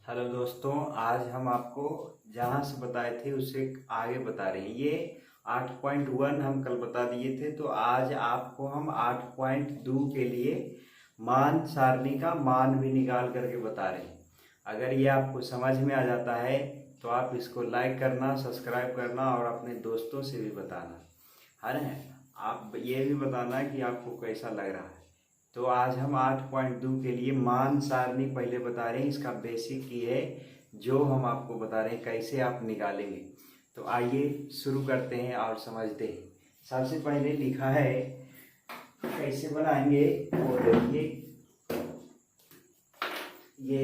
Hello दोस्तों, आज हम आपको जहाँ से बताए थे उससे आगे बता रहे हैं। ये 8.1 हम कल बता दिए थे, तो आज आपको हम 8.2 के लिए मान सारणी का मान भी निकाल करके बता रहे हैं। अगर ये आपको समझ में आ जाता है तो आप इसको लाइक करना, सब्सक्राइब करना और अपने दोस्तों से भी बताना, है ना। आप ये भी बताना कि आपको कैसा लग रहा है। तो आज हम 8.2 के लिए मान सारणी पहले बता रहे हैं। इसका बेसिक ये है जो हम आपको बता रहे हैं कैसे आप निकालेंगे। तो आइए शुरू करते हैं और समझते हैं। सबसे पहले लिखा है कैसे बनाएंगे, वो देखिए। ये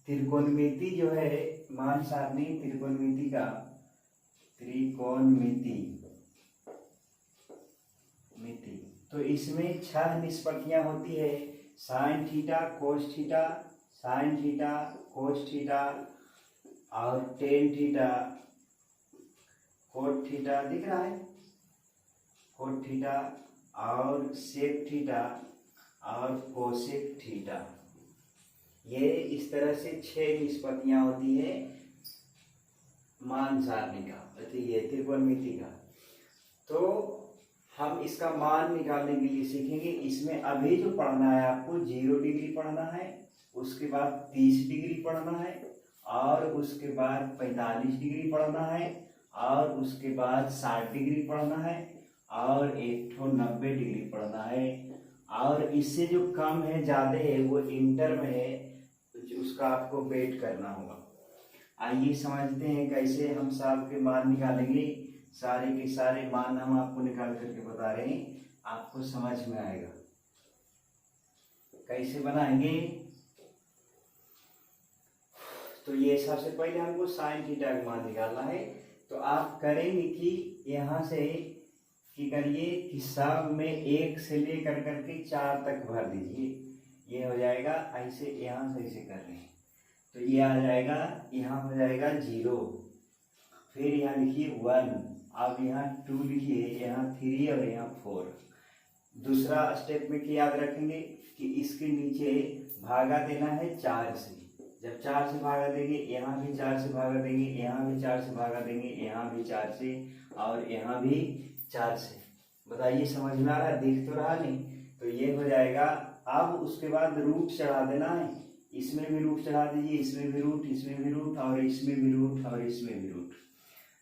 त्रिकोणमिति जो है, मान सारणी त्रिकोणमिति का, त्रिकोणमिति तो इसमें 6 निष्पत्तियां होती है। Sine theta, cos theta, sine theta, cos theta और टेन थीटा, कोट थीटा दिख रहा है, कोट थीटा और सेक थीटा और कोसेक थीटा। ये इस तरह से 6 निष्पत्तियां होती है मान सारणी का, ये त्रिकोणमिति का। तो हम इसका मान निकालने के लिए सीखेंगे। इसमें अभी जो पढ़ना है आपको 0 डिग्री पढ़ना है, उसके बाद 30 डिग्री पढ़ना है और उसके बाद 45 डिग्री पढ़ना है और उसके बाद 60 डिग्री पढ़ना है और एक ठो 90 डिग्री पढ़ना है। और इससे जो कम है, ज़्यादा है, वो इंटर में है, उसका आपको वेट करना होगा। आइए समझते हैं कैसे हम सब के मान निकालेंगे। सारे के सारे मान हम आपको निकाल करके बता रहे हैं, आपको समझ में आएगा कैसे बनाएंगे। तो ये सबसे पहले हमको साइन थीटा का मान निकालना है। तो आप करेंगे कि यहाँ से कि करिए कि सब में 1 से लेकर करके 4 तक भर दीजिए। ये हो जाएगा ऐसे, यहाँ से ऐसे कर रहे हैं तो ये आ जाएगा, यहाँ हो जाएगा 0, फिर यहाँ लिखिए 1, अब यहाँ 2 लिखिए, यहाँ 3 और यहाँ 4। दूसरा स्टेप में क्या याद रखेंगे कि इसके नीचे भागा देना है 4 से। जब 4 से भागा देंगे, यहाँ भी 4 से भागा देंगे, यहाँ भी 4 से भागा देंगे, यहाँ भी 4 से और यहाँ भी 4 से। बताइए समझ में आ रहा है? दिख तो रहा नहीं? तो ये हो जाएगा। अब उसके बाद रूट चढ़ा देना है, इसमें भी रूट चढ़ा दीजिए, इसमें भी रूट, इसमें भी रूट और इसमें भी रूट और इसमें भी रूट।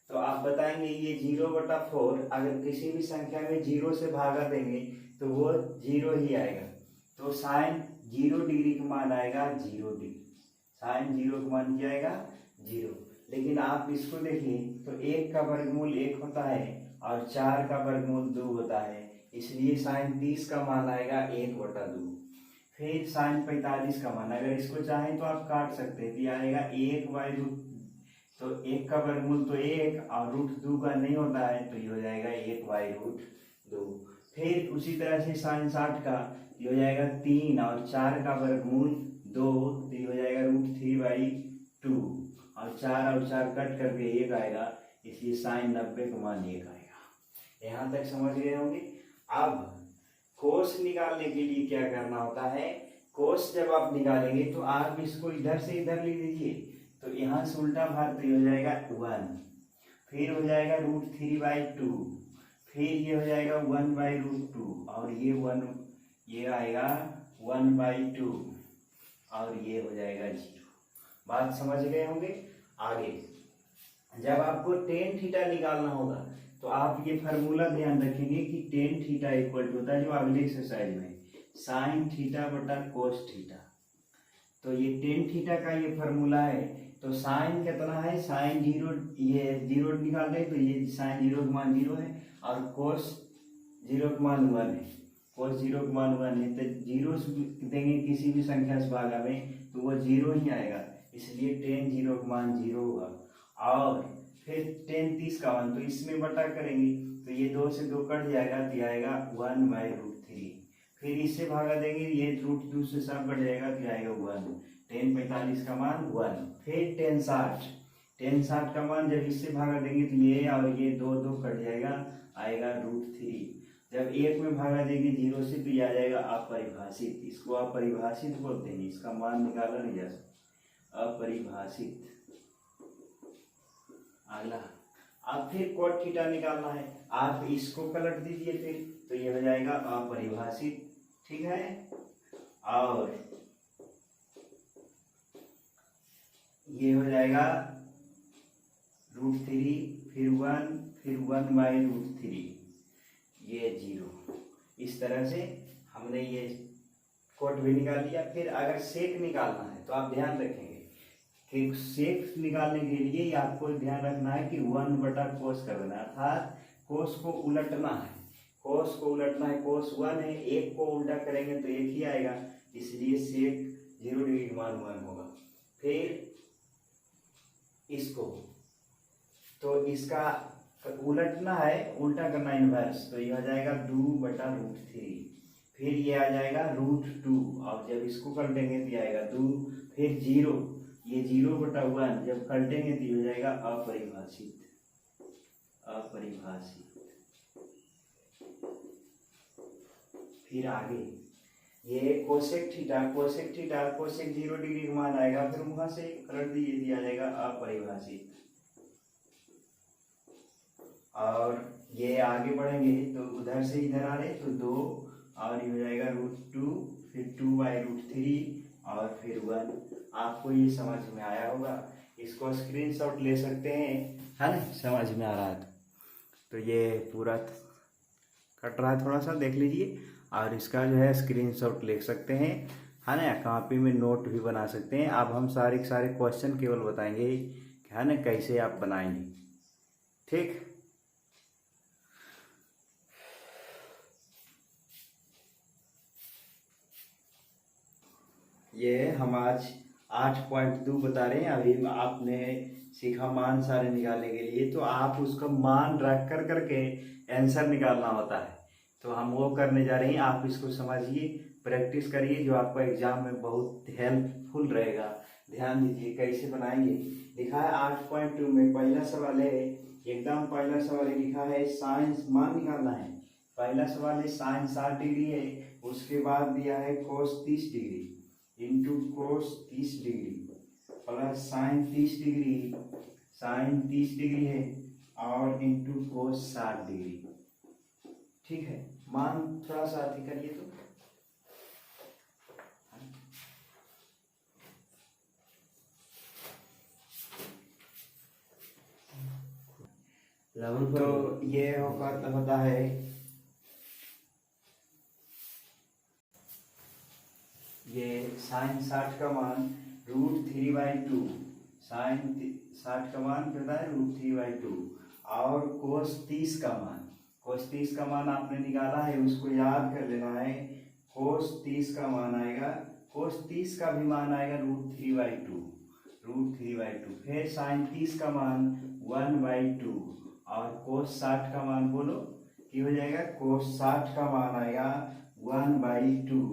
तो आप बताएंगे ये 0/4 अगर किसी भी संख्या में 0 से भागा देंगे तो वो 0 ही आएगा। तो साइन 0 डिग्री का मान आएगा 0 डिग्री। साइन 0 का मान क्या आएगा? 0। लेकिन आप इसको देखिए तो 1 का वर्गमूल 1 होता है और 4 का वर्गमूल 2 होता है, इसलिए साइन 30 का मान आएगा 1/2। फिर साइन 45 का मान, अगर इसको चाहें तो आप काट सकते हैं, तो आएगा 1/√। तो 1 का वर्गमूल तो 1 और √2 का नहीं होता है, तो ये हो जाएगा 1/√2। फिर उसी तरह से साइन 60 का ये हो जाएगा 3 और 4 का वर्गमूल 2, तो ये हो जाएगा √3/2 और 4 कट करके 1 आएगा, इसलिए साइन 90 का मान 1 आएगा। यहाँ तक समझ गए होंगे। अब कोस निकालने के लिए क्या करना होता है, कोस जब आप निकालेंगे तो आप इसको इधर से इधर ले लीजिए, तो यहाँ से उल्टा भाग तो ये हो जाएगा 1, फिर हो जाएगा √3/2, फिर ये हो जाएगा 1/√2 और ये 1, ये आएगा 1/2 और ये हो जाएगा 0। बात समझ गए होंगे। आगे जब आपको टेन थीटा निकालना होगा तो आप ये फार्मूला ध्यान रखेंगे कि टेन थीटा इक्वल टू होता है जो अगले एक्सरसाइज में साइन थीटा बटा कोस थीटा। तो ये टेन थीटा का ये फार्मूला है। तो साइन कितना है, साइन 0, ये 0 निकाल रहे तो ये साइन 0 का मान 0 है और कोस 0 का मान 1 है। कोस 0 का मान 1 है, तो 0 देंगे किसी भी संख्या से भागा में तो वो 0 ही आएगा, इसलिए टेन 0 का मान 0 होगा। और फिर टेन 30 का मान, तो इसमें बटा करेंगे तो ये 2 से 2 कट जाएगा, तो आएगा 1/√3। फिर इससे भागा देंगे, ये √2 से सब कट जाएगा, तो आएगा 1। टेन 45 का मान 1। फिर टेन 60 का मान जब इससे भागा देंगे तो ये और ये 2 कट जाएगा, आएगा √3। जब 1 में भागा देंगे 0 से तो ये आ जाएगा अपरिभाषित। इसको अपरिभाषित बोलते हैं, इसका मान निकाला नहीं जा सकता, अपरिभाषित। अपरिभाषित। अगला अब फिर cot थीटा निकालना है, आप इसको पलट दीजिए फिर, तो ये हो जाएगा अपरिभाषित, ठीक है। और ये हो जाएगा √3, फिर 1, फिर 1/√3, ये 0। इस तरह से हमने ये कोट भी निकाल लिया। फिर अगर सेक निकालना है तो आप ध्यान रखेंगे कि सेक निकालने के लिए आपको ध्यान रखना है कि 1/cos कर देना है, अर्थात कोस को उलटना है। कोस को उलटना है, कोस 1 है, एक को उल्टा करेंगे तो एक ही आएगा, इसलिए सेक 0 डिग्री का मान 1 होगा। फिर इसको तो इसका उलटना है, उल्टा करना इनवर्स, तो ये हो जाएगा 2/√3। फिर ये आ जाएगा √2, और जब इसको कलटेंगे तो ये आएगा 2, फिर 0, ये 0/1 जब कलटेंगे तो ये हो जाएगा अपरिभाषित। अपरिभाषित। फिर आगे ये कोसेक थीटा, कोसेक 0 डिग्री का मान आएगा, फिर वहां से कलट दिया जाएगा अपरिभाषित। और ये आगे बढ़ेंगे तो उधर से इधर आ रहे तो 2, और ये हो जाएगा √2, फिर 2/√3 और फिर 1। आपको ये समझ में आया होगा, इसको स्क्रीनशॉट ले सकते हैं, है ना, समझ में आ रहा है तो ये पूरा कट रहा है, थोड़ा सा देख लीजिए, और इसका जो है स्क्रीनशॉट ले सकते हैं, है ना, कॉपी में नोट भी बना सकते हैं। अब हम सारे के सारे क्वेश्चन केवल बताएंगे, है ना, कैसे आप बनाएंगे, ठीक। ये हम आज 8.2 बता रहे हैं। अभी आपने सीखा मान सारे निकालने के लिए, तो आप उसका मान रख कर करके आंसर निकालना होता है, तो हम वो करने जा रहे हैं। आप इसको समझिए, प्रैक्टिस करिए, जो आपको एग्जाम में बहुत हेल्पफुल रहेगा। ध्यान दीजिए कैसे बनाएंगे। लिखा है 8.2 में पहला सवाल है, एकदम पहला सवाल है, लिखा है साइंस मान निकालना है। पहला सवाल है साइन 60 डिग्री है, उसके बाद दिया है cos 30 degree into cos 30 degree plus sine 30 degree, sine 30 degree है, और इंटू कोस 60 डिग्री, ठीक है। मान थोड़ा सा अति करिए तो तो ये होता है ये साइन 60 का मान √3/2, साइन 60 का मान क्या होता है √3/2, और कोस 30 का मान, कोस 30 का मान आपने निकाला है, उसको याद कर लेना है। कोस 30 का मान आएगा, कोस 30 का भी मान आएगा √3/2, फिर साइन 30 का मान 1/2, और कोस 60 का मान बोलो कि हो जाएगा, कोस 60 का मान आएगा 1/2,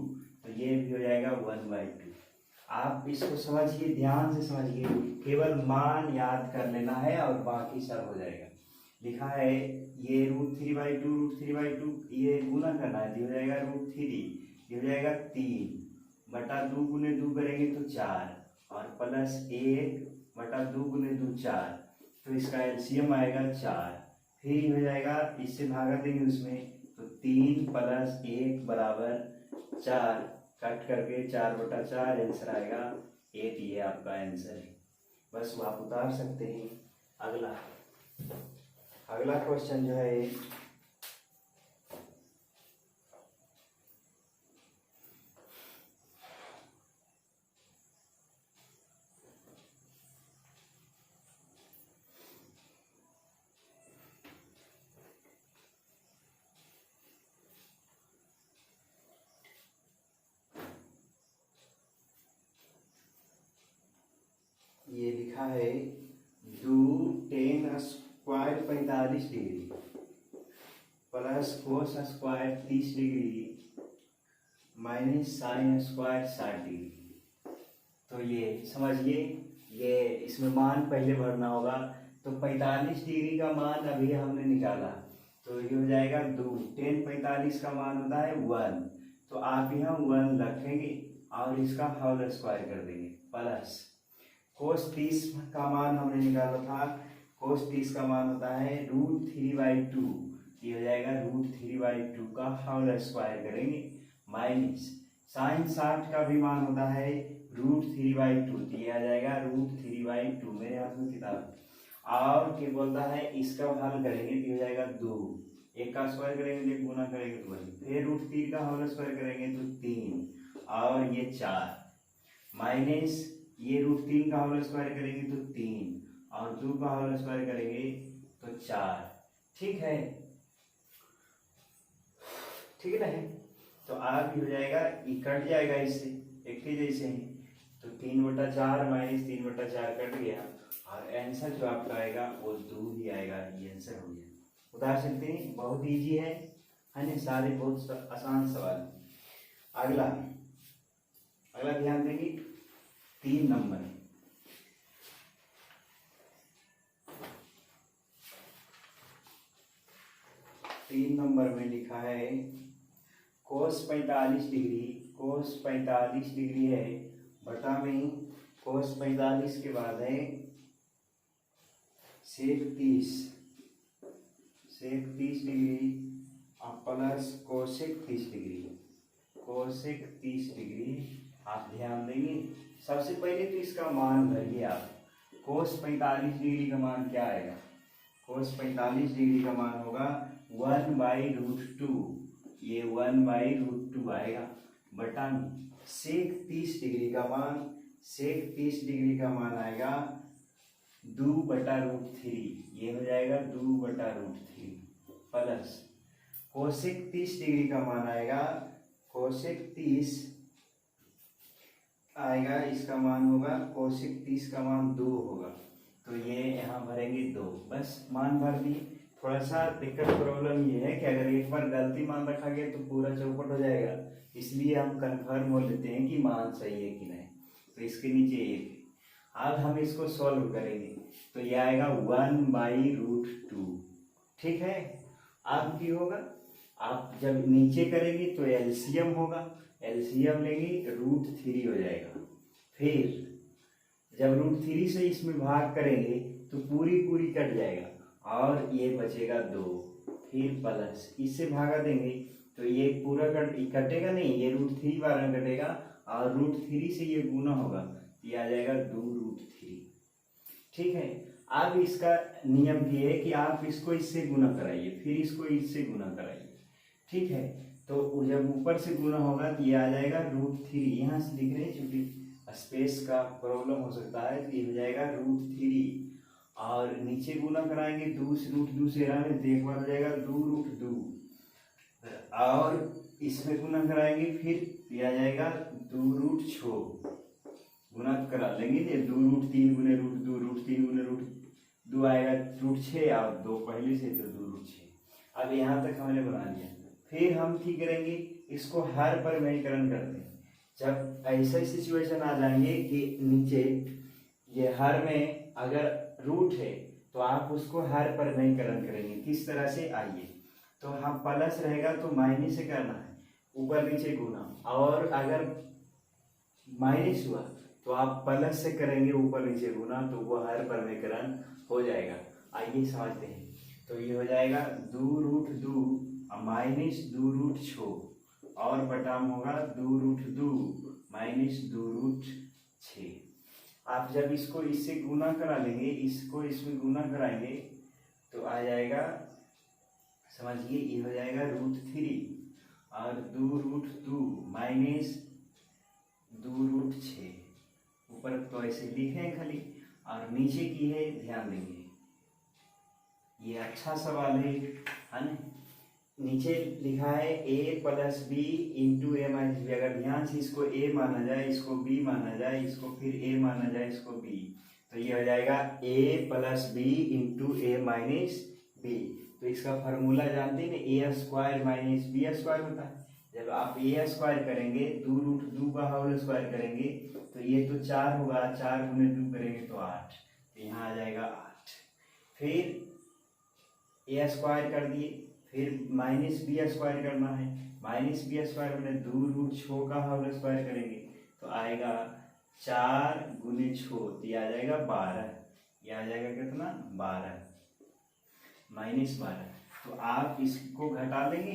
तो ये भी हो जाएगा 1/2। आप इसको समझिए, ध्यान से समझिए, केवल मान याद कर लेना है और बाकी सब हो जाएगा। लिखा है ये √3/2, ये गुना करना है, ये हो जाएगा √3, ये हो जाएगा 3/2, गुने 2 करेंगे तो 4, और प्लस 1/2 गुने 2 4, तो इसका एलसीएम आएगा 4। फिर हो जाएगा, इससे भागा देंगे उसमें, तो 3 + 1 = 4, कट करके 4/4 आंसर आएगा 8। ये आपका आंसर है, बस वो आप उतार सकते हैं। अगला क्वेश्चन जो है ये लिखा है 2 tan² 45 degree plus cos square 30 degree minus sine square 60 degree. तो ये समझिए, ये इसमें मान पहले भरना होगा। तो 45 डिग्री का मान अभी हमने निकाला, तो ये हो जाएगा 2, tan 45 का मान होता है 1, तो आप यहाँ 1 रखेंगे और इसका होल स्क्वायर कर देंगे, प्लस कोस 30 का मान हमने निकाला था, कोस 30 का मान होता है √3/2, ये हो जाएगा √3/2 का होल स्क्वायर करेंगे, माइनस साइन 60 का भी मान होता है √3/2, तो ये आ जाएगा √3/2, मेरे हाथ में किताब है। और क्या बोलता है, इसका हल करेंगे तो हो जाएगा 2, एक का स्क्वायर करेंगे तो गुना करेंगे तो 1, फिर √3 का होल स्क्वायर करेंगे तो 3 और ये 4, माइनस ये √3 का होल स्क्वायर करेंगे तो 3 और 2 का होल स्क्वायर करेंगे तो 4। ठीक है, ठीक है ना। तो आर भी हो जाएगा, ये कट जाएगा इससे, एक के जैसे ही, तो 3/4 माइनस 3/4 कट गया और आंसर जो आपका आएगा वो 2 ही आएगा, ये आंसर हो गया। बता सकते हैं, बहुत इजी है ना, सारे बहुत आसान सवाल। अगला अगला ध्यान देंगे 3 नंबर, 3 नंबर में लिखा है कोस 45 डिग्री, कोस 45 डिग्री है बटा में कोस 45 के बाद है सेक 30 डिग्री और plus cosec 30 degree, cosec 30 degree. आप ध्यान देंगे, सबसे पहले तो इसका मान भरिए आप। कोस 45 डिग्री का मान क्या आएगा, कोस 45 डिग्री का मान होगा 1/√2, ये 1/√2 आएगा बटा में सेक 30 डिग्री का मान, सेक 30 डिग्री का मान आएगा 2/√3, ये हो जाएगा 2/√3 प्लस कोसेक 30 डिग्री का मान आएगा, कोसेक 30 आएगा, इसका मान होगा कोसेक 30 का मान 2 होगा, तो ये यहाँ भरेंगे 2, बस मान भर दिए। थोड़ा सा दिक्कत प्रॉब्लम ये है कि अगर एक बार गलती मान रखा गया तो पूरा चौपट हो जाएगा, इसलिए हम कंफर्म हो लेते हैं कि मान सही है कि नहीं। तो इसके नीचे एक, अब हम इसको सॉल्व करेंगे तो ये आएगा 1/√2। ठीक है, अब क्या होगा, आप जब नीचे करेंगे तो एलसीएम होगा, एलसीएम लेंगे √3 हो जाएगा, फिर जब √3 से इसमें भाग करेंगे तो पूरी पूरी कट जाएगा और ये बचेगा 2, फिर प्लस इससे भागा देंगे तो ये पूरा कटेगा नहीं, ये √3 बार में कटेगा और √3 से ये गुना होगा, ये आ जाएगा 2√3। ठीक है, अब इसका नियम ये है कि आप इसको इससे गुना कराइए, फिर इसको इससे गुना कराइए। ठीक है, तो जब ऊपर से गुना होगा तो ये आ जाएगा √3, यहाँ से लिख रहे हैं क्योंकि स्पेस का प्रॉब्लम हो सकता है, तो ये हो जाएगा √3 और नीचे गुना कराएंगे 2 से √2 से एक बार हो जाएगा 2√2 और इसमें गुना कराएंगे फिर ये आ जाएगा 2√6, गुना करा लेंगे तो 2√3 गुने √2, √3 गुने √2 आएगा √6 और 2 पहले से तो 2√6। अब यहाँ तक हमने बना लिया, फिर हम क्या करेंगे, इसको हर पर परिमेयकरण करते हैं। जब ऐसे सिचुएशन आ जाएंगे कि नीचे ये हर में अगर रूट है तो आप उसको हर पर परिमेयकरण करेंगे। किस तरह से, आइए, तो हम प्लस रहेगा तो माइनस से करना है, ऊपर नीचे गुना, और अगर माइनस हुआ तो आप प्लस से करेंगे ऊपर नीचे गुना, तो वो हर पर परिमेयकरण हो जाएगा। आइए समझते हैं, तो ये हो जाएगा 2√2 माइनस 2√6 और बटाम होगा 2√2 माइनस 2√6। आप जब इसको इससे गुना करा लेंगे, इसको इसमें गुना कराएंगे तो आ जाएगा, समझिए, ये हो जाएगा √3 और 2√2 माइनस 2√6, ऊपर तो ऐसे लिखें खाली, और नीचे की है ध्यान देंगे, ये अच्छा सवाल है ना। नीचे लिखा है a + b × a - b, अगर ध्यान से इसको a माना जाए, इसको b माना जाए, इसको फिर a माना जाए, इसको b, तो ये हो जाएगा a + b × a - b। तो इसका फार्मूला जानते हैं, a² - b² होता है। जब आप a² करेंगे, 2√2 का होल स्क्वायर करेंगे तो ये तो 4 होगा, 4 × 2 करेंगे तो 8, तो यहाँ आ जाएगा 8। फिर a² कर दिए, फिर -b² करना है, -b² मैंने 2√6 का होल स्क्वायर करेंगे तो आएगा 4 गुने छो, तो ये आ जाएगा 12। ये आ जाएगा कितना, 12 -12। तो आप इसको घटा लेंगे,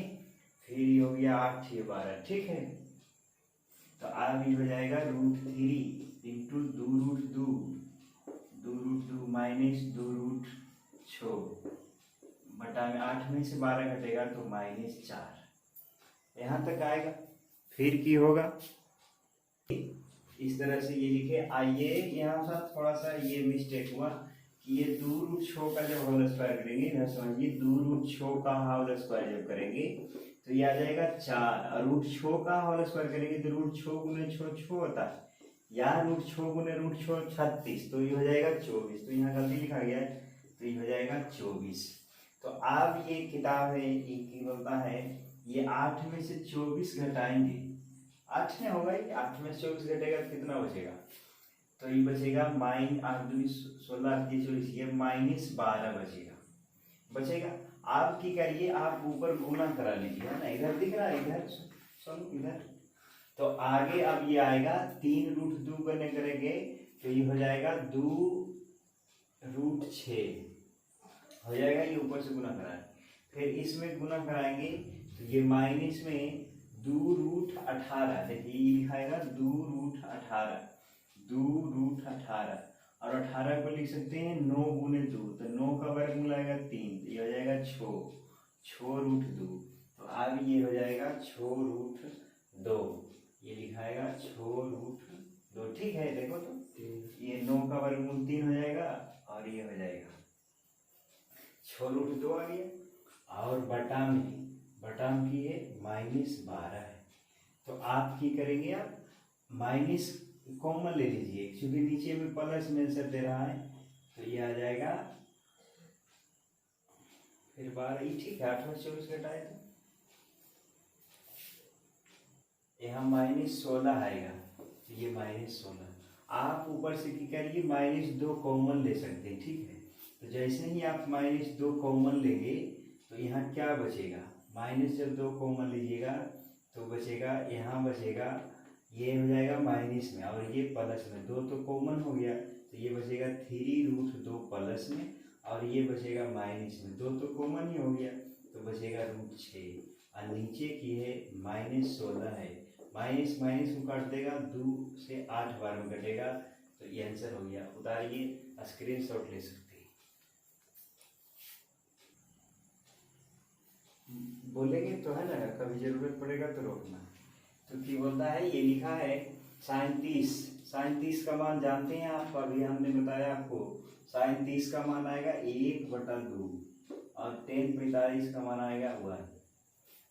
फिर ये हो गया 8 ये 12, ठीक है। तो आप ये हो जाएगा √3 इंटू 2√2 2√2 माइनस 2√6 बटा में 8 में से 12 घटेगा तो -4, यहाँ तक आएगा। फिर की होगा, इस तरह से ये लिखे। आइए यहाँ सा थोड़ा सा ये मिस्टेक हुआ कि ये 2√6 का जब होल स्क्वायर करेंगे, इधर समझिए 2√6 का होल स्क्वायर जब करेंगे तो ये आ जाएगा 4, और √6 का होल स्क्वायर करेंगे तो √6 गुने 6 होता है, या √6 गुने √6 36, तो ये हो जाएगा 24। तो यहाँ गलती लिखा गया है, तो ये हो जाएगा 24। तो आप ये किताब है ये बोलता है ये 8 में से 24 घटाएंगे, 8 में होगा ये, 8 में से 24 घटेगा तो कितना बचेगा, तो ये बचेगा -16 ये -12 बचेगा। आप की करिए, आप ऊपर गुना करा लीजिए, है ना, इधर दिख रहा है, इधर सुन इधर। तो आगे अब ये आएगा 3√2 करने करेंगे तो ये हो जाएगा 2√6 हो जाएगा, ये ऊपर से गुना कराए, फिर इसमें गुना कराएंगे तो ये माइनस में 2√18, देखिए ये लिखाएगा 2√18 और 18 को लिख सकते हैं 9 गुने 2, तो 9 का वर्ग मिलाएगा 3, तो ये हो जाएगा 6√2। तो अब ये हो जाएगा 6√2, ये लिखाएगा 6√2, ठीक है। देखो तो ये 9 का वर्गमूल 3 हो जाएगा और ये हो जाएगा 6√2 आ गया, और बटा में की ये -12 है। तो आप की करेंगे, आप माइनस कॉमन ले लीजिए, क्योंकि नीचे में प्लस में आंसर दे रहा है, तो ये आ जाएगा फिर 12, ये ठीक है। 8 में 24 घटाए तो यहाँ -16 आएगा, तो ये -16। आप ऊपर से की करिए -2 कॉमन ले सकते हैं, ठीक है। तो जैसे ही आप -2 कॉमन लेंगे तो यहाँ क्या बचेगा, जब 2 कॉमन लीजिएगा तो बचेगा, यहाँ बचेगा, ये हो जाएगा माइनस में और ये प्लस में, 2 तो कॉमन हो गया, तो ये बचेगा 3√2 प्लस में, और ये बचेगा माइनस में, 2 तो कॉमन ही हो गया, तो बचेगा √6, और नीचे की है -16 है, माइनस को काट देगा, 2 से 8 बार में कटेगा, तो ये आंसर हो गया। उतारिए, स्क्रीनशॉट ले सकते हैं। बोलेंगे तो है ना, कभी जरूरत पड़ेगा तो रोकना। तो क्या बोलता है, ये लिखा है 37 का मान जानते हैं आप, अभी हमने बताया आपको 37 का मान आएगा 1/2, और 1045 का मान आएगा 1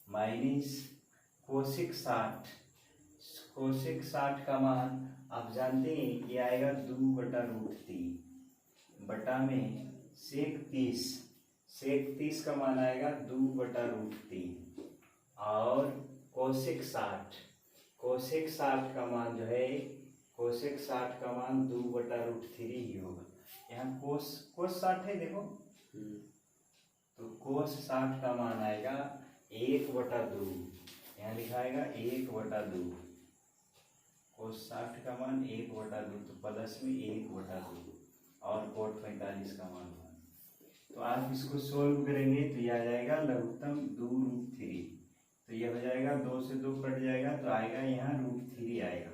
माइनस कोसेक 60 का मान आप जानते हैं ये आएगा 2/√3 बटा में सेक 30 का मान आएगा 2/√3, और कोसेक 60 का मान जो है, कोसेक 60 का मान 2/√3 ही होगा। यहाँ कोस 60 है, देखो, तो कोस 60 का मान आएगा 1/2, यहाँ लिखाएगा 1/2, कोस 60 का मान 1/2, तो प्लस में 1/2, और कोट 45 का मान 1। तो आप इसको सोल्व करेंगे तो ये आ जाएगा लघुत्तम 2√3, तो ये हो जाएगा 2 से 2 कट जाएगा, तो आएगा यहाँ √3 आएगा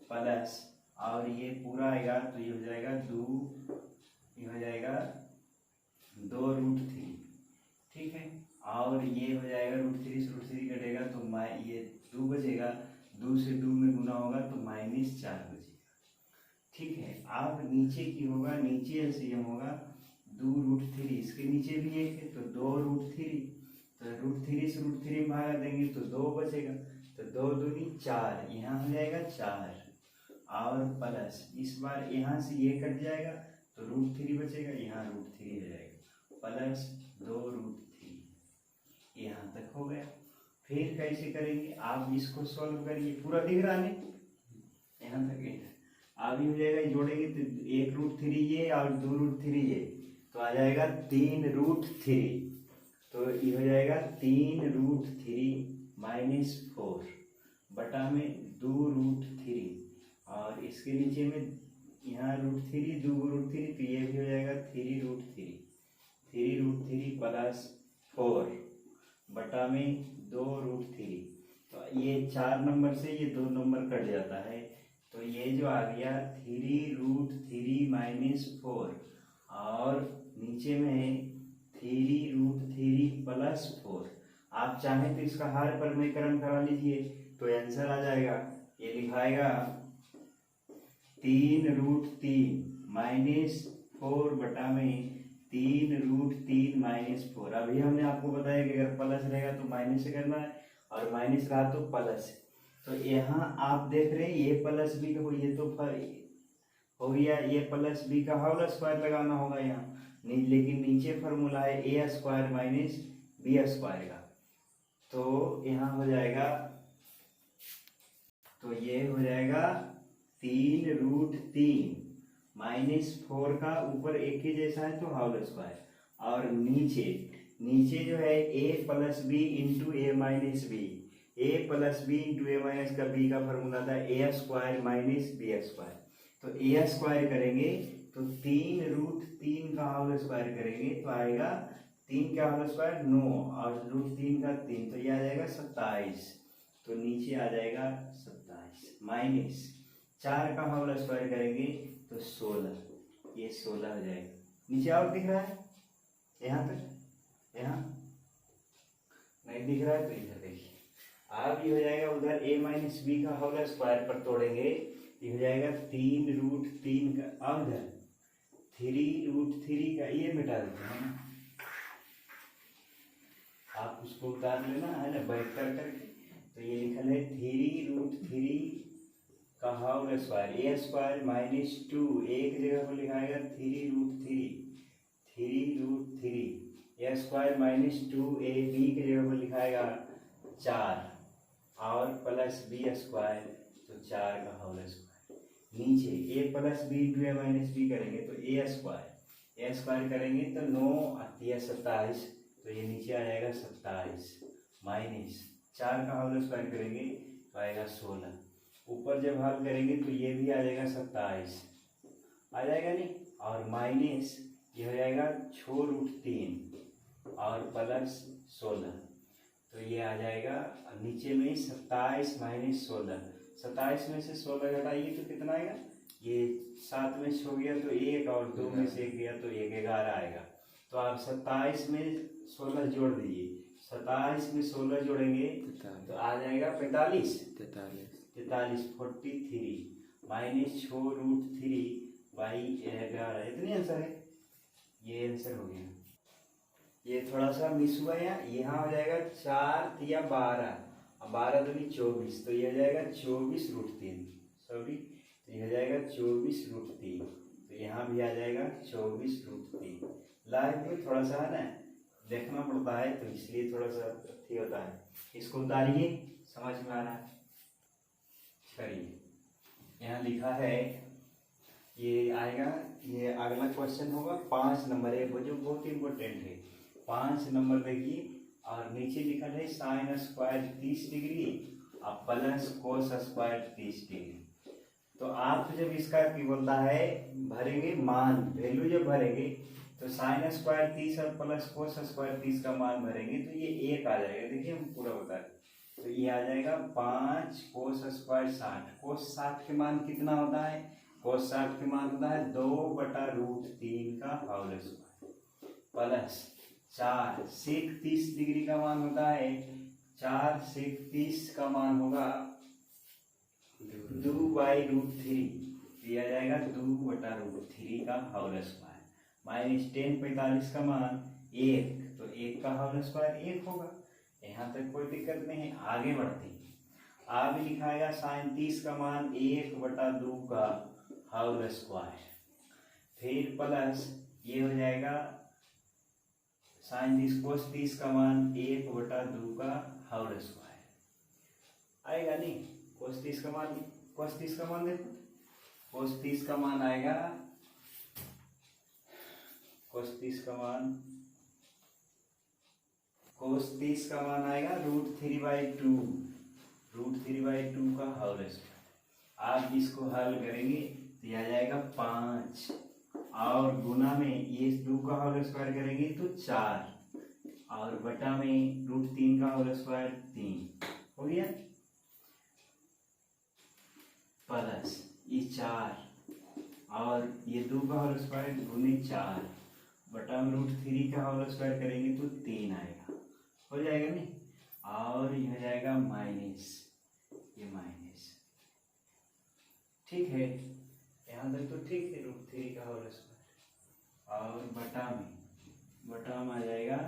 प्लस, और ये पूरा आएगा तो ये हो जाएगा 2√3, ठीक है। और ये हो जाएगा √3 से √3 कटेगा तो ये 2 बचेगा, 2 से 2 में गुना होगा तो -4 बचेगा, ठीक है। आप नीचे की होगा, नीचे एलसीएम होगा 2√3, इसके नीचे भी 1 है तो 2√3, तो √3 से √3 भागा देंगे तो 2 बचेगा, तो 2 दूनी 4, यहाँ हो जाएगा 4, और प्लस इस बार यहाँ से ये कट जाएगा तो √3 बचेगा, यहाँ √3 हो जाएगा, प्लस 2√3, यहाँ तक हो गया। फिर कैसे करेंगे, आप इसको सॉल्व करिए, पूरा दिख रहा है यहाँ तक है। अभी हो जाएगा, जोड़ेंगे तो 1√3 ये और 2√3 ये, तो आ जाएगा 3√3, तो ये हो जाएगा 3√3 -4 बटा में 2√3, और इसके नीचे में यहाँ √3 2 √3, तो ये भी हो जाएगा 3√3 3√3 प्लस 4 बटा में 2√3। तो ये 4 नंबर से ये 2 नंबर कट जाता है, तो ये जो आ गया 3√3 माइनस 4 और नीचे में 3√3 प्लस 4। आप चाहें तो इसका हर परमीकरण करा लीजिए तो आंसर आ जाएगा। ये लिखाएगा 3√3 माइनस 4 बटा में 3√3 माइनस 4। अभी हमने आपको बताया कि अगर प्लस रहेगा तो माइनस से करना है और माइनस रहा तो प्लस। तो यहाँ आप देख रहे हैं ये प्लस बी का, ये तो हो गया, ये प्लस बी का होल स्क्वायर लगाना होगा यहाँ, लेकिन नीचे फॉर्मूला है ए स्क्वायर माइनस बी स्क्वायर का। तो यहाँ हो जाएगा, तो ये हो जाएगा 3√3 माइनस 4 का ऊपर एक ही जैसा है तो होल स्क्वायर, और नीचे जो है a plus b into a minus b, a plus b into a minus का बी का फॉर्मूला था a square minus b square. तो ए स्क्वायर करेंगे तो 3√3 का होल स्क्वायर करेंगे तो आएगा 3 का होल स्क्वायर 9 और √3 का 3, तो ये आ जाएगा 27। तो नीचे आ जाएगा 27 माइनस 4 का होल स्क्वायर करेंगे तो 16, ये 16 हो जाएगा। नीचे और दिख रहा है यहाँ तक, यहाँ नहीं दिख रहा है तो इधर देखिए। अब ये हो जाएगा उधर a माइनस बी का होल स्क्वायर पर तोड़ेंगे, ये हो जाएगा 3√3 का, और इधर 3√3 का ये मिटा देते हैं ना, आप उसको उतार लेना है ना बैठ कर करके। तो ये लिखा है 3√3 का होल स्क्वायर, ए स्क्वायर माइनस 2 एक जगह पर लिखाएगा 3√3 ए स्क्वायर माइनस 2 ए बी की जगह पर लिखाएगा 4 और प्लस बी स्क्वायर, तो 4 का होल स्क्वायर। नीचे ए plus b into a minus B करेंगे तो ए स्क्वायर करेंगे तो 9 या 27, तो ये नीचे आ जाएगा 27 माइनस 4 का होल स्क्वायर करेंगे तो आएगा 16। ऊपर जब हल करेंगे तो ये भी आ जाएगा 27 आ जाएगा नहीं, और माइनस ये हो जाएगा 6√3 और प्लस 16, तो ये आ जाएगा नीचे में 27 माइनस 16। 27 में से 16 घटाइए तो कितना आएगा, ये 7 में से हो गया तो 1 और 2 में से 1 गया तो 1 11 आएगा। तो आप 27 में 16 जोड़ दीजिए, 27 में 16 जोड़ेंगे तो आ जाएगा 43 43 माइनस 6√3 बाई 11, इतने आंसर है। ये आंसर हो गया। ये थोड़ा सा मिस हुआ है, यहाँ हो जाएगा 4 या 12, 12 दूनी 24, तो ये हो जाएगा 24√3, सॉरी, तो ये हो जाएगा 24√3, तो यहाँ भी आ जाएगा 24√3। लाइव में थोड़ा सा है ना देखना पड़ता है तो इसलिए थोड़ा सा ठीक होता है। इसको उतारिए, समझ में आ रहा है, करिए। यहाँ लिखा है, ये आएगा, ये अगला क्वेश्चन होगा 5 नंबर है, वो जो बहुत इम्पोर्टेंट है। 5 नंबर देखिए, और नीचे लिखा है साइन स्क्वायर 30 डिग्री और प्लस कोस स्क्वायर 30 डिग्री। तो आप जब इसका क्या बोलता है भरेंगे मान, वैल्यू जब भरेंगे तो साइन स्क्वायर 30 और प्लस कोस स्क्वायर 30 का मान भरेंगे तो ये 1 आ जाएगा। देखिए हम पूरा बता रहे, तो ये आ जाएगा 5 कोस स्क्वायर 60। कोस 60 के मान कितना होता है, कोस 60 के मान होता है 2/√3 का होल स्क्वायर प्लस 4 सेक 30 डिग्री का मान होता है 4 सेक 30 का मान होगा 2/√3, दिया जाएगा 2/√3 का होल स्क्वायर माइनस 10 45 का मान 1, तो 1 का होल स्क्वायर 1 होगा। यहाँ तक कोई दिक्कत नहीं है, आगे बढ़ते हैं। आप लिखाएगा साइन 30 का मान 1/2 का होल स्क्वायर, फिर प्लस ये हो जाएगा साइन 30 कोस 30 का मान 1/2 का होल स्क्वायर आएगा नहीं। कोस 30 का मान देखो, कोस 30 का मान आएगा, कोस 30 का मान आएगा √3/2 का होल स्क्वायर। आप इसको हल करेंगे तो यह आ जाएगा 5, और गुना में ये 2 का होल स्क्वायर करेंगे तो 4, और बटा में √3 का होल स्क्वायर 3 हो गया, प्लस ये 4 और ये 2 का होल स्क्वायर गुने 4 बटा में √3 का होल स्क्वायर करेंगे तो 3 आएगा, हो जाएगा नहीं, और ये हो जाएगा माइनस, ये माइनस, ठीक है, यहाँ तक तो ठीक है, √3 का होल स्क्वायर, और बटा में आ जाएगा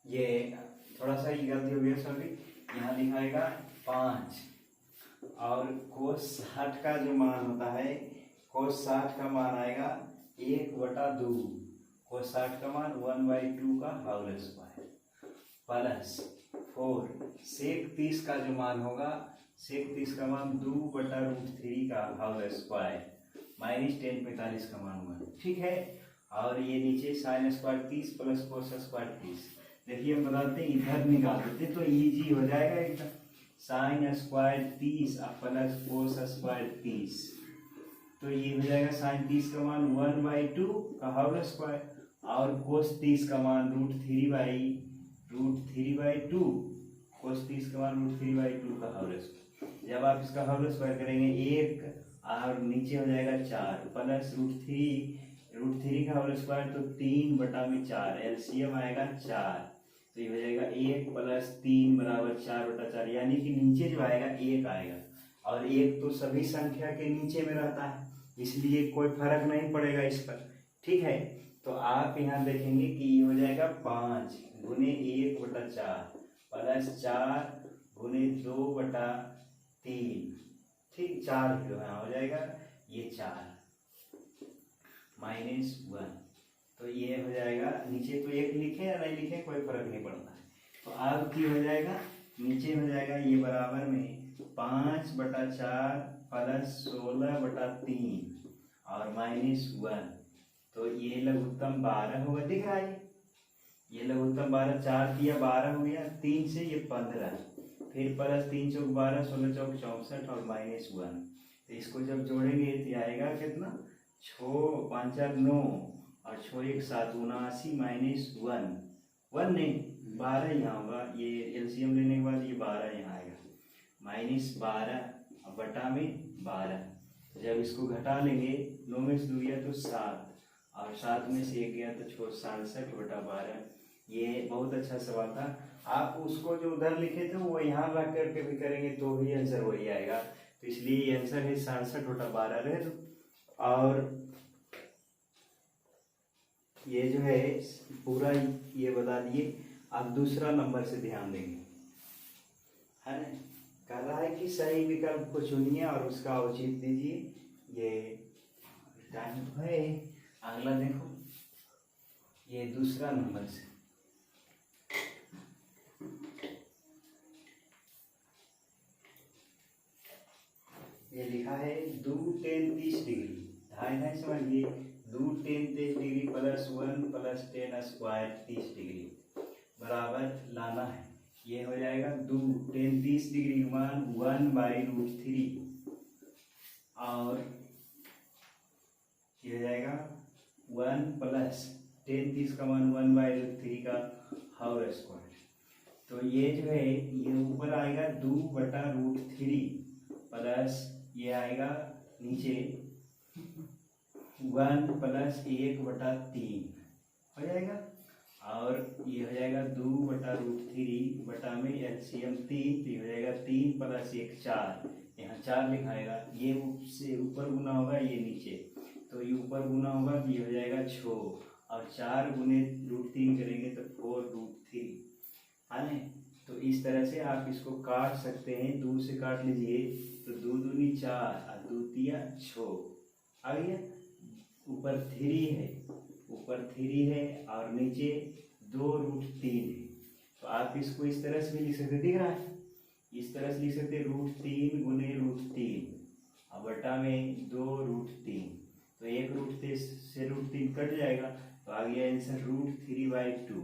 ये थोड़ा सा ये गलती हो गया सॉरी, यहाँ लिखाएगा 5, और cos 60 का जो मान होता है, cos 60 का मान आएगा 1/2, cos 60 का मान 1/2 का होल स्क्वायर, प्लस 4 sec 30 का जो मान होगा, sec 30 का मान 2/√3 का होल स्क्वायर माइनस 10/45 का मान होगा, ठीक है, और ये नीचे sin square 30 plus cos square 30, देखिए हम बताते हैं इधर निकाल देते तो इजी हो जाएगा एकदम, sin square 30 plus cos square 30, तो ये हो जाएगा sin 30 का मान 1/2 का होल स्क्वायर, और cos 30 का मान √3/2, cos 30 का मान √3/2 का होल स्क्वायर, जब आप इसका होल स्क्वायर करेंगे 1 और नीचे हो जाएगा 4 प्लस √3 का होल स्क्वायर तो 3/4, एलसीएम आएगा 4, तो ये हो जाएगा 1 + 3 = 4/4, यानी कि नीचे जो आएगा 1 आएगा, और 1 तो सभी संख्या के नीचे में रहता है, इसलिए कोई फर्क नहीं पड़ेगा इस पर, ठीक है, तो आप यहाँ देखेंगे कि ये हो जाएगा 5 गुने 1/4 प्लस 4 गुने 2/3, ठीक, 4 यहाँ हो जाएगा ये 4 -1, तो ये हो जाएगा, नीचे तो 1 लिखे या नहीं लिखे कोई फर्क नहीं पड़ता है, तो अब की हो जाएगा, नीचे हो जाएगा ये बराबर में 5/4 प्लस 16/3 और -1, तो ये लघुत्तम 12 होगा, दिख रहा है, ये लघुत्तम 12, 4 दिया 12 हो गया, 3 से ये 15, फिर प्लस 3 चौक 12, 16 चौक 64 और -1, तो इसको जब जोड़ेंगे तो आएगा कितना, 6 5 4 9 और 6 1 7 79 -1, 1 नहीं 12 यहाँ होगा, ये एलसीएम लेने के बाद ये 12 यहाँ आएगा, -12 बटा में 12, जब इसको घटा लेंगे 9 में से 2 गया तो 7 और 7 में से 1 गया तो 67/12, ये बहुत अच्छा सवाल था, आप उसको जो उधर लिखे थे वो यहाँ रख करके भी करेंगे तो भी आंसर वही आएगा, तो इसलिए ये आंसर है 67/12 रहे दो, और ये जो है पूरा ये बता दिए, आप दूसरा नंबर से ध्यान देंगे, है ना, कह रहा है कि सही विकल्प को चुनिए और उसका औचित्य दीजिए, ये टाइम तो है, अगला देखो, ये दूसरा नंबर से, ये लिखा है 2 tan 30 डिग्री, ढाई समझिए, 2 tan 30 degree plus 1 + tan square 30 degree बराबर लाना है, ये हो जाएगा 2 tan 30 डिग्री का मान 1/√3, और ये हो जाएगा 1 + tan 30 का मान 1/√3 का होल स्क्वायर, तो ये जो है ये ऊपर आएगा 2/√3 प्लस ये आएगा नीचे 1 + 1/3 हो जाएगा, और ये हो जाएगा 2/√3 बटा में एलसीएम 3, तो ये हो जाएगा 3 + 1 4, यहाँ 4 लिखाएगा, ये से ऊपर गुना होगा ये नीचे, तो ये ऊपर गुना होगा तो ये हो जाएगा 6, और 4 गुने √3 करेंगे तो 4√3, है ना, तो इस तरह से आप इसको काट सकते हैं, 2 से काट लीजिए तो 2 दूनी 4 और 2 तिया 6 आ गया, ऊपर 3 है और नीचे 2√3 है, तो आप इसको इस तरह से भी लिख सकते, दिख रहा है, इस तरह से लिख सकते √3 गुने √3 और बटा में 2√3, तो 1 √3 से √3 कट जाएगा, तो आ गया आंसर √3/2,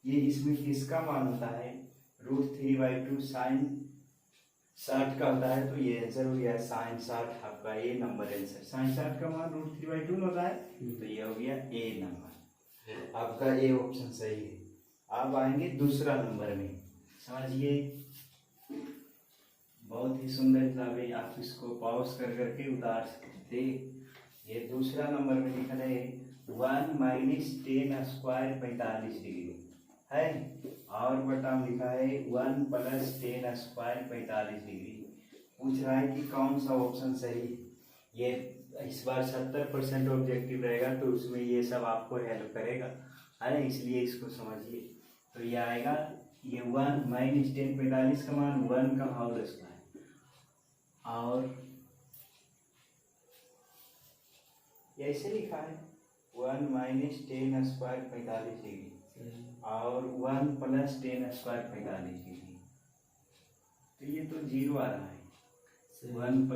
ये इसमें किसका मान होता है, √3/2 साइन 60 का होता है। तो ये आंसर हो गया साइन 60, आपका ए नंबर आंसर। साइन 60 का मान √3/2 में होता है, तो ये हो गया ए नंबर, आपका ए ऑप्शन सही है। अब आएंगे दूसरा नंबर में, समझिए बहुत ही सुंदर हिसाब है, आप इसको पॉज कर करके उतार सकते। ये दूसरा नंबर में लिखा है 1 - 10² 45 डिग्री है, और बटा में लिखा है 1 + 10² 45 डिग्री। पूछ रहा है कि कौन सा ऑप्शन सही है। ये इस बार 70% ऑब्जेक्टिव रहेगा, तो उसमें ये सब आपको हेल्प करेगा, है ना, इसलिए इसको समझिए। तो ये आएगा, ये 1 - 10 45 का मान 1 का होल स्क्वायर, और ऐसे लिखा है 1 - 10² 45 डिग्री और 1 + 10² 45 डिग्री, तो ये तो 0 आ रहा है। 1 +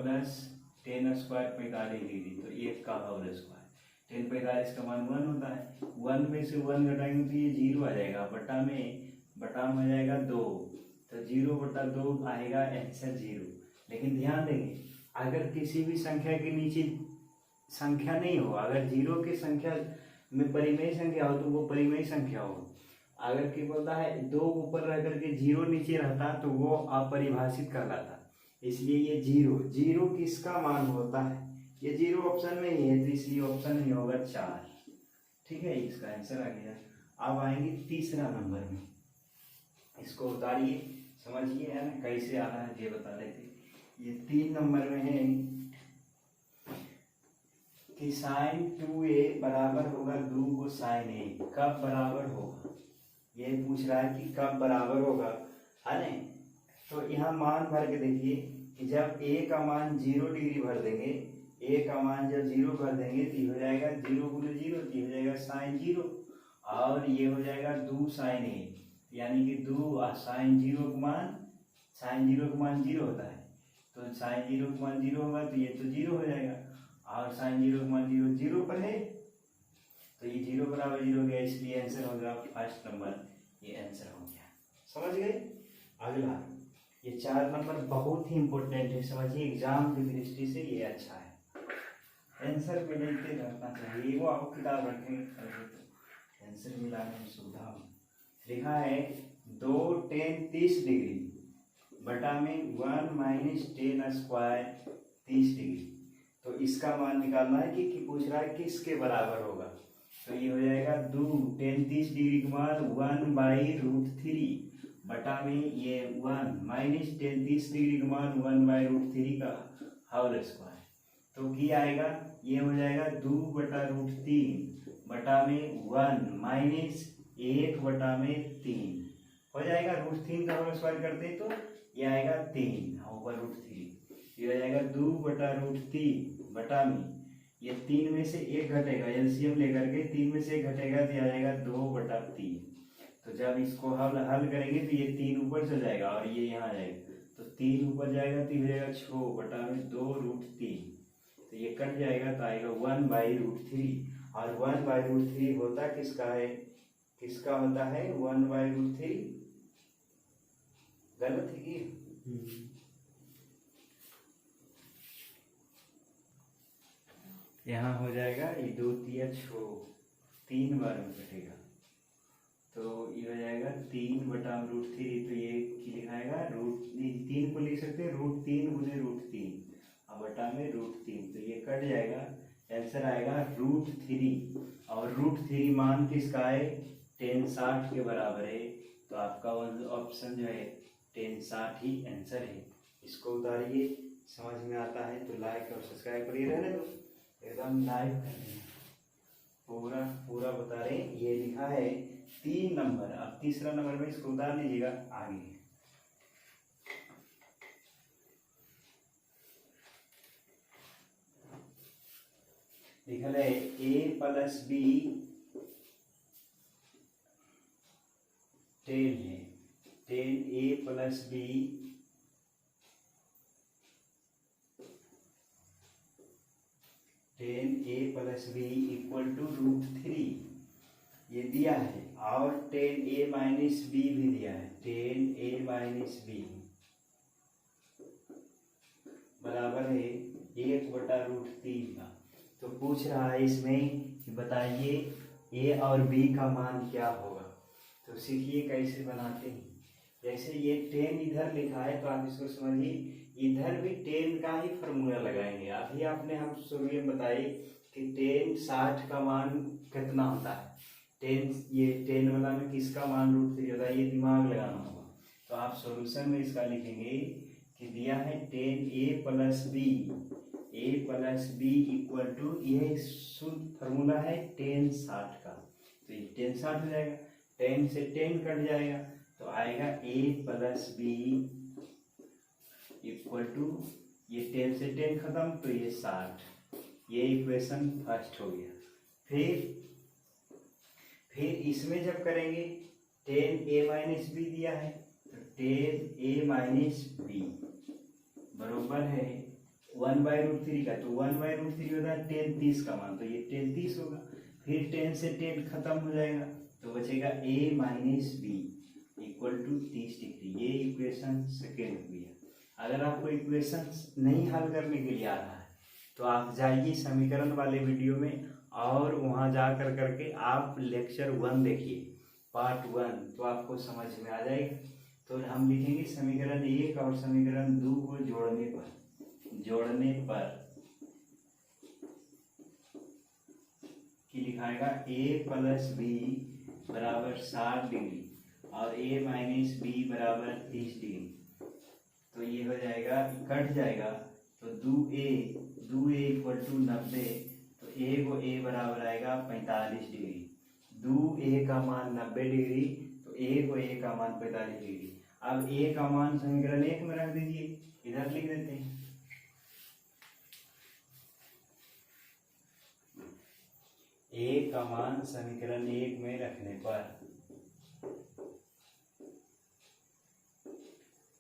10² 45 डिग्री, तो 1 का होल स्क्वायर, 10 45 का मान 1 होता है, 1 में से 1 घटाएंगे तो ये 0 आ जाएगा, बटा में आ जाएगा 2, तो 0/2 आएगा आंसर 0। लेकिन ध्यान देंगे, अगर किसी भी संख्या के नीचे संख्या नहीं हो, अगर 0 के संख्या में परिमेय संख्या हो तो वो परिमेय संख्या हो, अगर क्या बोलता है 2 ऊपर रह करके 0 नीचे रहता तो वो अपरिभाषित कहलाता। इसलिए ये 0 किसका मान होता है, ये 0 ऑप्शन में ही है, तो इसलिए ऑप्शन नहीं होगा 4, ठीक है, इसका आंसर आ गया। अब आएंगे तीसरा नंबर में, इसको उतारिए, समझिए, है ना, कैसे आ रहा है ये बता देते। ये 3 नंबर में है कि साइन 2a बराबर होगा 2 साइन a, कब बराबर होगा, ये पूछ रहा है कि कब बराबर होगा, है ना। तो यहाँ मान भर के देखिए कि जब a का मान 0 डिग्री भर देंगे, a का मान जब 0 भर देंगे तो ये हो जाएगा 0 × 0, तो ये हो जाएगा साइन 0, और ये हो जाएगा 2 साइन a, यानी कि 2 साइन 0 का मान, साइन 0 का मान 0 होता है, तो साइन 0 का मान 0 होगा, तो ये तो 0 हो जाएगा, और साइन 0 का मान 0 पर है, तो ये 0 = 0 हो गया, इसलिए आंसर हो गया फर्स्ट नंबर, ये आंसर हो गया, समझ गए। अगला, ये 4 नंबर बहुत ही इंपॉर्टेंट है, समझिए, एग्जाम की दृष्टि से ये अच्छा है, आंसर पे लेते रहना चाहिए, वो आप किताब रखेंगे तो आंसर मिलाने में सुविधा हो। लिखा है 2 tan 30 डिग्री बटा में 1 - 10² 30 डिग्री, तो इसका मान निकालना है कि पूछ रहा है किसके बराबर होगा, तो ये हो जाएगा 2 tan 30 डिग्री का मान 1/√3 बटा में ये 1 - 10 30 डिग्री का मान 1/√3 का होल स्क्वायर, तो क्या आएगा, ये हो जाएगा 2/√3 बटा में 1 - 1/3 हो जाएगा, √3 का होल स्क्वायर करते तो ये आएगा 3 ऊपर √3, ये हो जाएगा 2/√3 बटा में ये 3 में से 1 घटेगा, एलसीएम लेकर के 3 में से 1 घटेगा तो आ जाएगा 2/3, तो जब इसको हल करेंगे तो ये 3 ऊपर से जाएगा और ये यहाँ आ जाएगा, तो 3 ऊपर जाएगा तो हो जाएगा 6/2√3, तो ये कट जाएगा तो आएगा 1/√3, और 1/√3 होता किसका है, किसका होता है 1/√3, गलत है कि यहाँ हो जाएगा, ये 2 × 6 3 बार में कटेगा, तो ये हो जाएगा 3/√3, तो ये लिखाएगा 3 को लिख सकते हैं √3 × √3 और बटा में √3, तो ये कट जाएगा, आंसर आएगा √3, और √3 मान किसका है, tan 60 के बराबर है, तो आपका ऑप्शन जो है tan 60 ही आंसर है। इसको उतारिए, समझ में आता है तो लाइक और सब्सक्राइब करिए, रहने दो, एकदम लाइव कर रहे हैं, पूरा बता रहे हैं। ये लिखा है 3 नंबर, अब तीसरा नंबर में इसको उतार लीजिएगा आगे। लिखा है a + b tan है, tan a + b tan a + b = √3, ये दिया है, और टेन ए माइनस बी भी दिया है, टेन ए माइनस बी बराबर है 1/√3 का। तो पूछ रहा है इसमें कि बताइए ए और बी का मान क्या होगा। तो सीखिए कैसे बनाते हैं। जैसे ये टेन इधर लिखा है तो आप इसको समझिए, इधर भी टेन का ही फॉर्मूला लगाएंगे। अभी आपने हम शुरू में बताई कि टेन 60 का मान कितना होता है, ये टेन वाला में किसका मान √3 होता है, ये दिमाग लगाना होगा। तो आप सॉल्यूशन में इसका लिखेंगे कि दिया है ten a plus b equal to, ये शुद्ध फॉर्मूला है टेन 60 का। तो ये टेन 60 हो जाएगा, 10 से 10 कट जाएगा तो आएगा ए प्लस बी इक्वल टू, ये 10 से 10 खत्म तो ये 60। ये इक्वेशन फर्स्ट हो गया। फिर इसमें जब करेंगे 10 ए माइनस बी दिया है तो 10 ए माइनस बी बरोबर है 1/√3 का। तो 1/√3 होता है 10 30 का मान, तो ये 10 30 होगा। फिर 10 से 10 खत्म हो जाएगा तो बचेगा a minus b equal to 30 degree. ये इक्वेशन सेकेंड हो गया। अगर आपको इक्वेशन नहीं हल करने के लिए आ रहा है तो आप जाइए समीकरण वाले वीडियो में और वहाँ जा कर करके आप लेक्चर 1 देखिए, पार्ट 1, तो आपको समझ में आ जाएगा। तो हम लिखेंगे समीकरण 1 और समीकरण 2 को जोड़ने पर कि लिखाएगा a प्लस बी बराबर 60 डिग्री और a माइनस बी बराबर 30 डिग्री। तो ये हो जाएगा, कट जाएगा तो 2a इक्वल टू 90, तो a को a बराबर आएगा 45 डिग्री। 2a का मान 90 डिग्री तो a को a का मान 45 डिग्री। अब a का मान समीकरण 1 में रख दीजिए, इधर लिख देते हैं। a का मान समीकरण 1 में रखने पर,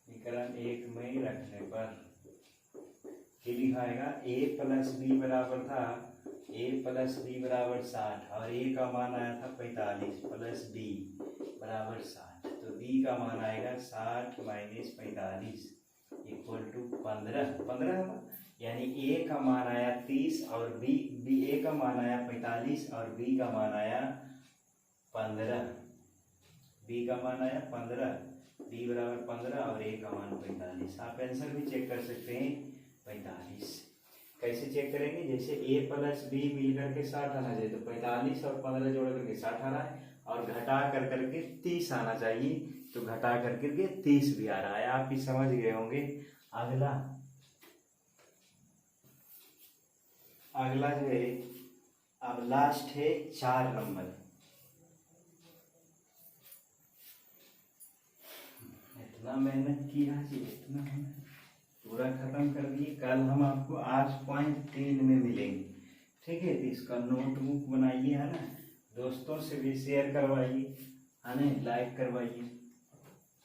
समीकरण 1 में रखने पर ये लिखाएगा a प्लस बी बराबर था, a प्लस बी बराबर 60 और a का मान आया था 45 प्लस b बराबर 60। तो b का मान आएगा 60 माइनस 45 इक्वल टू 15 होगा। यानी a का मान आया 30 और a का मान आया 45 और b का मान आया 15। b का मान आया 15, b बराबर 15 और a का मान 45। आप आंसर भी चेक कर सकते हैं 45। कैसे चेक करेंगे, जैसे a प्लस बी मिलकर के 60 आना चाहिए, तो 45 और 15 जोड़ करके 60 आ रहा है और घटा कर करके 30 आना चाहिए, तो घटा कर करके 30 भी आ रहा है। आप भी समझ गए होंगे। अगला जो है, अब लास्ट है 4 नंबर। इतना मेहनत किया जी, इतना पूरा खत्म कर दिए। कल हम आपको 8.3 में मिलेंगे, ठीक है। तो इसका नोटबुक बनाइए, है ना, दोस्तों से भी शेयर करवाइए, है ना, लाइक करवाइए।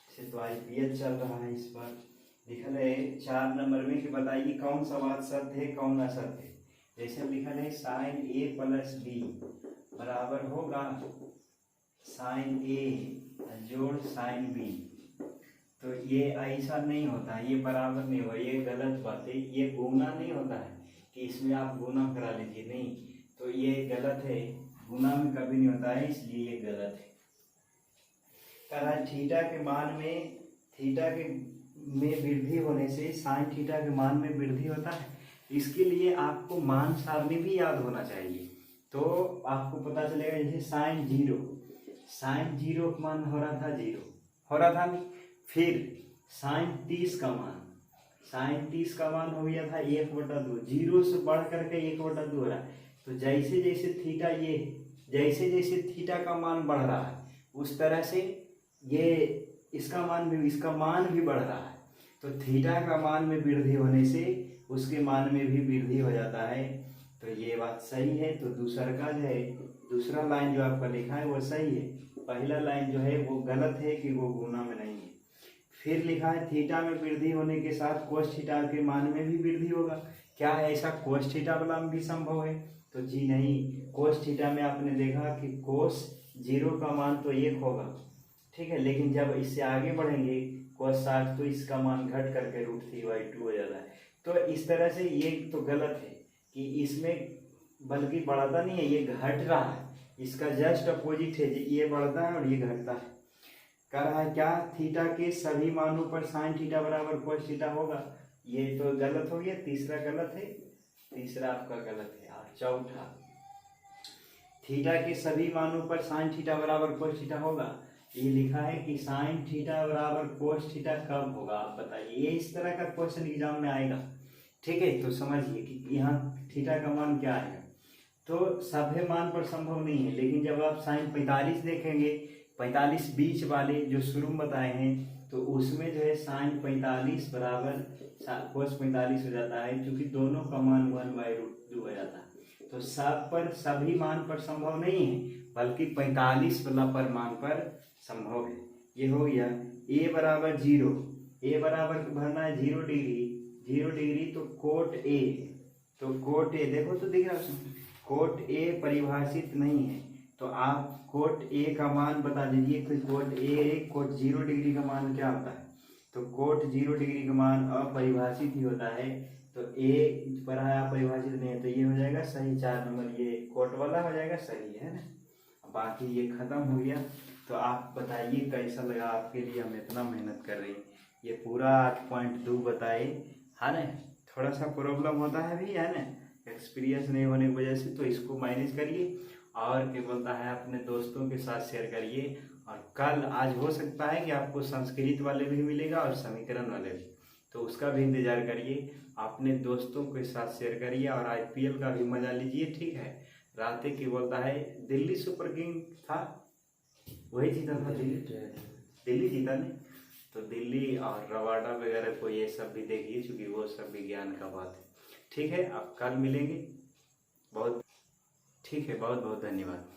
इसे तो IPL चल रहा है, इस पर लिखा है 4 नंबर में कि बताइए कौन सा बात सत्य है कौन असत्य है। जैसे लिखा है साइन a प्लस बी बराबर होगा साइन a जोड़ साइन b। तो ये ऐसा नहीं होता, ये बराबर नहीं होगा, ये गलत बात है। ये गुना नहीं होता है कि इसमें आप गुना करा लीजिए, नहीं, तो ये गलत है। गुना में कभी नहीं होता है, इसलिए ये गलत है। कहा थीटा के मान में, थीटा के में वृद्धि होने से साइन थीटा के मान में वृद्धि होता है। इसके लिए आपको मान सारणी भी याद होना चाहिए। तो आपको पता चलेगा, जैसे साइन 0 का मान हो रहा था 0, हो रहा था नहीं। फिर साइन 30 का मान हो गया था 1/2, 0 से बढ़ करके 1/2 हो रहा है। तो जैसे जैसे थीटा, ये जैसे जैसे थीटा का मान बढ़ रहा है उस तरह से ये इसका मान भी बढ़ रहा है। तो थीटा का मान में वृद्धि होने से उसके मान में भी वृद्धि हो जाता है। तो ये बात सही है। तो दूसरा का जो है, दूसरा लाइन जो आपका लिखा है वो सही है, पहला लाइन जो है वो गलत है कि वो गुना में नहीं है। फिर लिखा है थीटा में वृद्धि होने के साथ कोस थीटा के मान में भी वृद्धि होगा। क्या ऐसा कोस थीटा वाला में भी संभव है? तो जी नहीं। कोस थीटा में आपने देखा कि कोस जीरो का मान तो 1 होगा, ठीक है। लेकिन जब इससे आगे बढ़ेंगे cos 60 तो इसका मान घट करके √3/2 हो जाता है। तो इस तरह से ये तो गलत है कि इसमें बल्कि बढ़ता नहीं है, ये घट रहा है, इसका जस्ट अपोजिट है, ये बढ़ता है और ये घटता है। कह रहा है क्या, थीटा के सभी मानों पर साइन थीटा बराबर cos थीटा होगा, ये तो गलत हो गया, तीसरा गलत है, तीसरा आपका गलत है। और चौथा, थीटा के सभी मानों पर साइन थीटा बराबर cos थीटा होगा, ये लिखा है कि साइन थीटा बराबर cos थीटा कब होगा, आप बताइए। ये इस तरह का क्वेश्चन एग्जाम में आएगा, ठीक है। तो समझिए कि यहाँ थीटा का मान क्या आएगा, तो सभी मान पर संभव नहीं है। लेकिन जब आप साइन 45 देखेंगे, 45 बीच वाले जो शुरू में बताए हैं, तो उसमें जो है साइन 45 बराबर cos 45 हो जाता है, क्योंकि दोनों का मान 1/√2 हो जाता है। तो सब पर सभी मान पर संभव नहीं है, बल्कि 45 वाला पर मान पर संभव है। ये हो गया a बराबर 0, a बराबर भरना है 0 डिग्री, 0 डिग्री तो कोट a, तो कोट a देखो तो दिख रहा है, कोट a परिभाषित नहीं है, तो आप कोट a का मान बता दीजिए कि कोट 0 डिग्री का मान क्या होता है। तो कोट 0 डिग्री का मान अपरिभाषित ही होता है, तो a पर अपरिभाषित नहीं है, तो ये हो जाएगा सही, 4 नंबर ये कोट वाला हो जाएगा सही, है ना। बाकी ये खत्म हो गया। तो आप बताइए कैसा लगा आपके लिए, हम इतना मेहनत कर रहे हैं, ये पूरा 8.2 बताए, है ना। थोड़ा सा प्रॉब्लम होता है भी, है ना, एक्सपीरियंस नहीं होने की वजह से, तो इसको मैनेज करिए और क्या बोलता है अपने दोस्तों के साथ शेयर करिए। और कल आज हो सकता है कि आपको संस्कृत वाले भी मिलेगा और समीकरण वाले भी, तो उसका भी इंतजार करिए, अपने दोस्तों के साथ शेयर करिए और IPL का भी मजा लीजिए, ठीक है। रात की बोलता है दिल्ली सुपर किंग था, वही जीता था, दिल्ली जीता नहीं, तो दिल्ली और रवाडा वगैरह को ये सब भी देखिए, चूंकि वो सब विज्ञान का बात है, ठीक है। अब कल मिलेंगे, बहुत ठीक है, बहुत बहुत धन्यवाद।